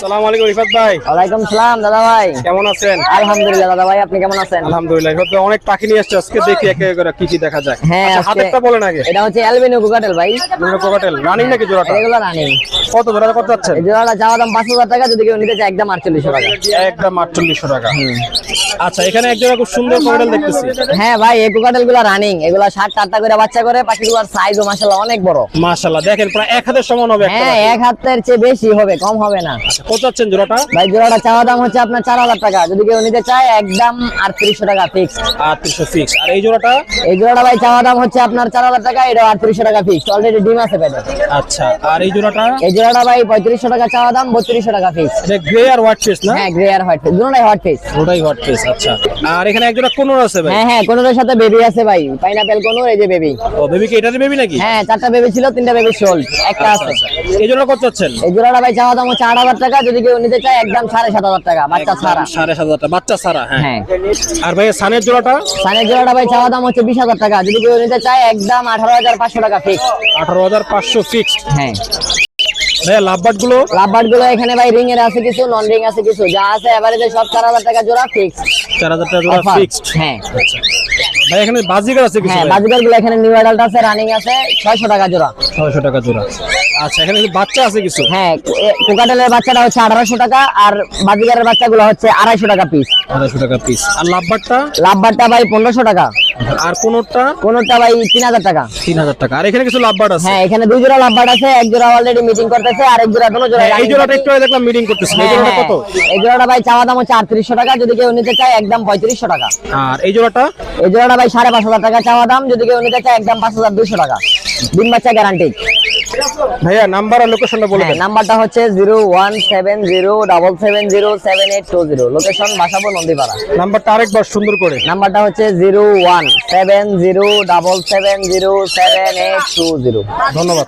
আসসালামু আলাইকুম রিফাত ভাই। ওয়ালাইকুম সালাম দাদা ভাই, কেমন আছেন? আলহামদুলিল্লাহ দাদা ভাই, আপনি কেমন আছেন? আলহামদুলিল্লাহ। রিফাত ভাই অনেক পাখি নিয়ে আসছে, আজকে দেখি একে একে করে কি কি দেখা যায়। হ্যাঁ, আচ্ছা, হাতেরটা বলেন আগে। এটা হচ্ছে অ্যালবিনো কোকাটেল ভাই, দুটো কোকাটেল রানিং নাকি জোড়াটা? এগুলো রানিং। কত জোড়াটা কত যাচ্ছেন? এই জোড়াটা চাওয়া দাম 5000 টাকা, যদি কেউ নিতে চায় একদম 4800 টাকা। একদম 4800 টাকা। আচ্ছা, এখানে এক জোড়া খুব সুন্দর কোকাটেল দেখতেছি। হ্যাঁ ভাই, এই কোকাটেল গুলো রানিং, এগুলো 7-8টা করে বাচ্চা করে। পাখিগুলোর সাইজও মাশাআল্লাহ অনেক বড়। মাশাআল্লাহ, দেখেন প্রায় এক হাতের সমান হবে একটা। হ্যাঁ, এক হাতের চেয়ে বেশি হবে, কম হবে না। কত যাচ্ছেন জোড়াটা? ভাই জোড়াটা চাওয়া দাম হচ্ছে আপনার 4000 টাকা, যদি কেউ নিতে চায় একদম 3800 টাকা ফিক্স। 3800 ফিক্স। আর এই জোড়াটা? এই জোড়াটা ভাই চাওয়া দাম হচ্ছে আপনার 4000 টাকা, এটা 3800 টাকা ফিক্স। অলরেডি ডিম আছে পেটে। আচ্ছা, আর এই জোড়াটা? এই জোড়াটা ভাই 3500 টাকা চাওয়া দাম, 3200 টাকা ফিক্স। এটা গ্রে আর হোয়াইট ফেস না? হ্যাঁ, গ্রে আর হোয়াইট ফেস, দুটোই হোয়াইট ফেস। ওটাই হোয়াইট ফেস। আচ্ছা, আর এখানে এক জোড়া কোনর আছে ভাই? হ্যাঁ হ্যাঁ, কোনোটার সাথে বেবি আছে ভাই, পাইনাপেল কোনোর, এই যে বেবি। ও, বেবি কি এটারই বেবি নাকি? হ্যাঁ, 4টা বেবি ছিল, 3টা বেবি সোল্ড, একটা আছে। এই জোড়া কত যাচ্ছেন? এই জোড়াটা ভাই চাওয়া দাম হচ্ছে 8000 টাকা, যদি কেউ নিতে চায় একদম 7500 টাকা, বাচ্চা ছাড়া। 7500 টাকা বাচ্চা ছাড়া। হ্যাঁ। হ্যাঁ। আর ভাই সানের জোড়াটা? সানের জোড়াটা ভাই চাওয়া দাম হচ্ছে 20000 টাকা, যদি কেউ নিতে চায় একদম 18500 টাকা ফিক্স। 18500 ফিক্সড। হ্যাঁ। ভাই লাভবার্ড গুলো? লাভবার্ড গুলো এখানে ভাই রিং এর আছে কিছু, নন রিং আছে কিছু, যা আছে এভারেজে সব 4000 টাকা জোড়া ফিক্স। 4000 টাকা জোড়া ফিক্সড। হ্যাঁ। ভাই এখানে বাজিগার আছে কিছু? হ্যাঁ, বাজিগার গুলো এখানে নিউ অ্যাডাল্ট আছে, রানিং আছে, 600 টাকা জোড়া। 600 টাকা জোড়া। আচ্ছা, এখানে বাচ্চা আছে কিছু? হ্যাঁ, কোকাটেলের বাচ্চাটা হচ্ছে 1800 টাকা, আর বাজিগারের বাচ্চাগুলো হচ্ছে 250 টাকা পিস। 250 টাকা পিস। আর লাভবার্ডটা? লাভবারটা ভাই 1500 টাকা। আর কোনটা? কোনটা ভাই 3000 টাকা। 3000 টাকা। আর এখানে কিছু লাভবার্ড আছে? হ্যাঁ, এখানে দুই জোড়া লাভবার্ড আছে, এক জোড়া অলরেডি মিটিং করতেছে, আর এক জোড়া কোনো জোড়া। এই জোড়াটা একটু আগে দেখলাম মিটিং করতেছিল। এই জোড়াটা কত? এই জোড়াটা ভাই চাওয়া দাম হচ্ছে 3800 টাকা, যদি কেউ নিতে চায় একদম 3500 টাকা। আর এই জোড়াটা? এই জোড়াটা ভাই 5500 টাকা চাওয়া দাম, যদি কেউ নিতে চায় একদম 5200 টাকা। ডিম বাচ্চা গ্যারান্টি। ভাইয়া নাম্বার আর লোকেশনটা বলে দেন। নাম্বারটা হচ্ছে 017077078220, লোকেশন বাসাবো নন্দীপাড়া। নাম্বারটা আরেকবার সুন্দর করে। নাম্বারটা হচ্ছে 017077078220। ধন্যবাদ।